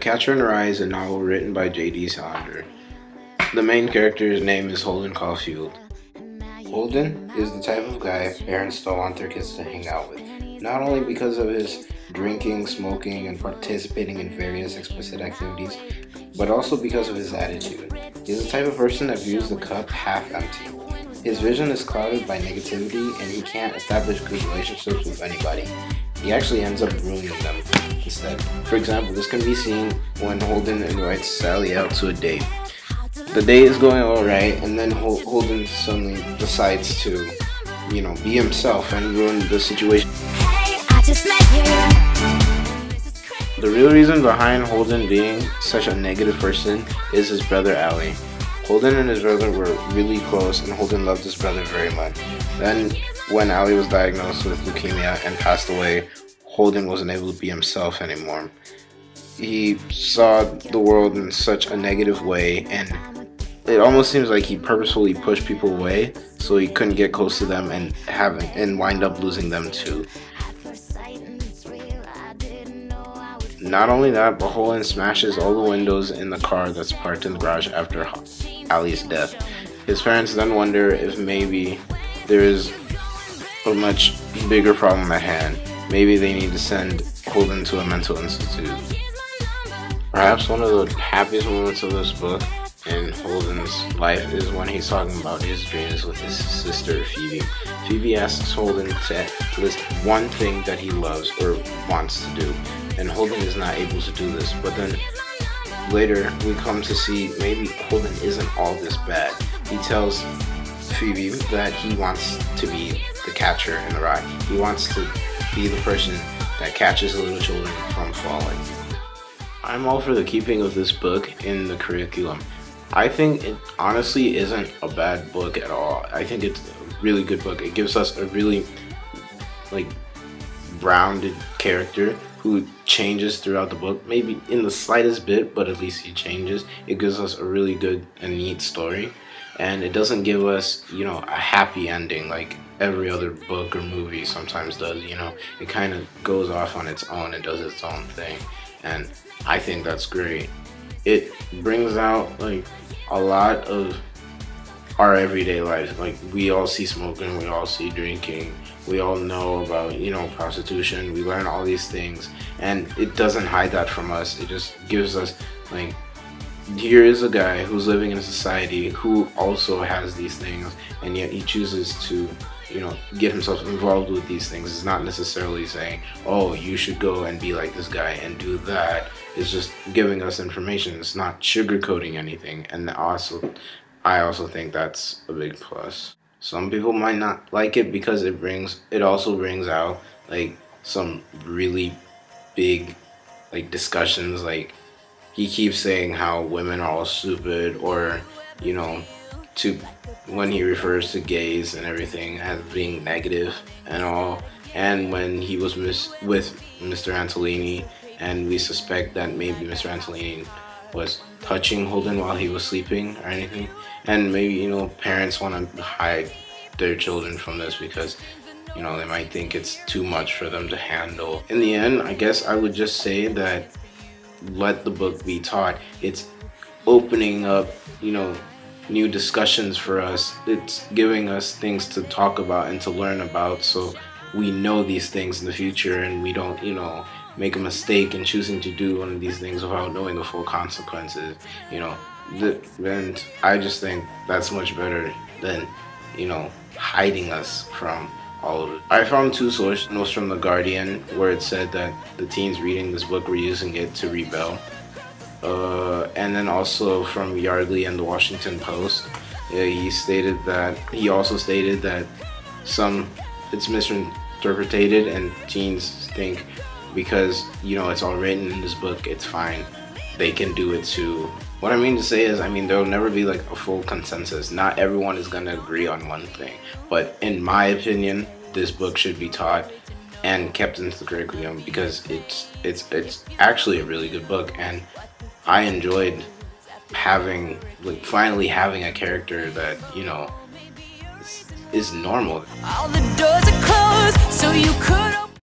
Catcher in the Rye is a novel written by J.D. Salinger. The main character's name is Holden Caulfield. Holden is the type of guy parents don't want their kids to hang out with, not only because of his drinking, smoking, and participating in various explicit activities, but also because of his attitude. He's the type of person that views the cup half empty. His vision is clouded by negativity and he can't establish good relationships with anybody. He actually ends up ruining them instead. For example, this can be seen when Holden invites Sally out to a date. The date is going alright, and then Holden suddenly decides to, be himself and ruin the situation. The real reason behind Holden being such a negative person is his brother Ali. Holden and his brother were really close, and Holden loved his brother very much. Then, when Ali was diagnosed with leukemia and passed away, Holden wasn't able to be himself anymore. He saw the world in such a negative way, and it almost seems like he purposefully pushed people away so he couldn't get close to them and wind up losing them too. Not only that, but Holden smashes all the windows in the car that's parked in the garage after Ali's death. His parents then wonder if maybe there is a much bigger problem at hand. Maybe they need to send Holden to a mental institute. Perhaps one of the happiest moments of this book in Holden's life is when he's talking about his dreams with his sister Phoebe. Phoebe asks Holden to list one thing that he loves or wants to do, and Holden is not able to do this, but then later we come to see maybe Holden isn't all this bad. He tells Phoebe that he wants to be the catcher in the rye. He wants to be the person that catches little children from falling. I'm all for the keeping of this book in the curriculum. I think it honestly isn't a bad book at all. I think it's a really good book. It gives us a really rounded character who changes throughout the book, maybe in the slightest bit, but at least he changes. It gives us a really good and neat story, and it doesn't give us, a happy ending like every other book or movie sometimes does. It kind of goes off on its own and does its own thing, and I think that's great. It brings out a lot of our everyday life. We all see smoking, we all see drinking, we all know about prostitution. We learn all these things, and it doesn't hide that from us. It just gives us here is a guy who's living in a society who also has these things, and yet he chooses to get himself involved with these things. It's not necessarily saying, oh, you should go and be like this guy and do that. It's just giving us information. It's not sugarcoating anything, and I also think that's a big plus. Some people might not like it because it also brings out some really big discussions. He keeps saying how women are all stupid, or when he refers to gays and everything as being negative and all, and when he was with Mr. Antolini, and we suspect that maybe Mr. Antolini was touching Holden while he was sleeping or anything, and maybe parents want to hide their children from this because they might think it's too much for them to handle. In the end, I guess I would just say that let the book be taught. It's opening up new discussions for us. It's giving us things to talk about and to learn about, so we know these things in the future and we don't make a mistake in choosing to do one of these things without knowing the full consequences. And I just think that's much better than hiding us from all of it. I found two sources from The Guardian where it said that the teens reading this book were using it to rebel, and then also from Yardley and the Washington Post. He also stated that it's misinterpreted and teens think because it's all written in this book, it's fine, they can do it too. What I mean to say is, there'll never be a full consensus. Not everyone is gonna agree on one thing, but in my opinion, this book should be taught and kept into the curriculum because it's actually a really good book, and I enjoyed finally having a character that is normal. All the doors are closed, so you could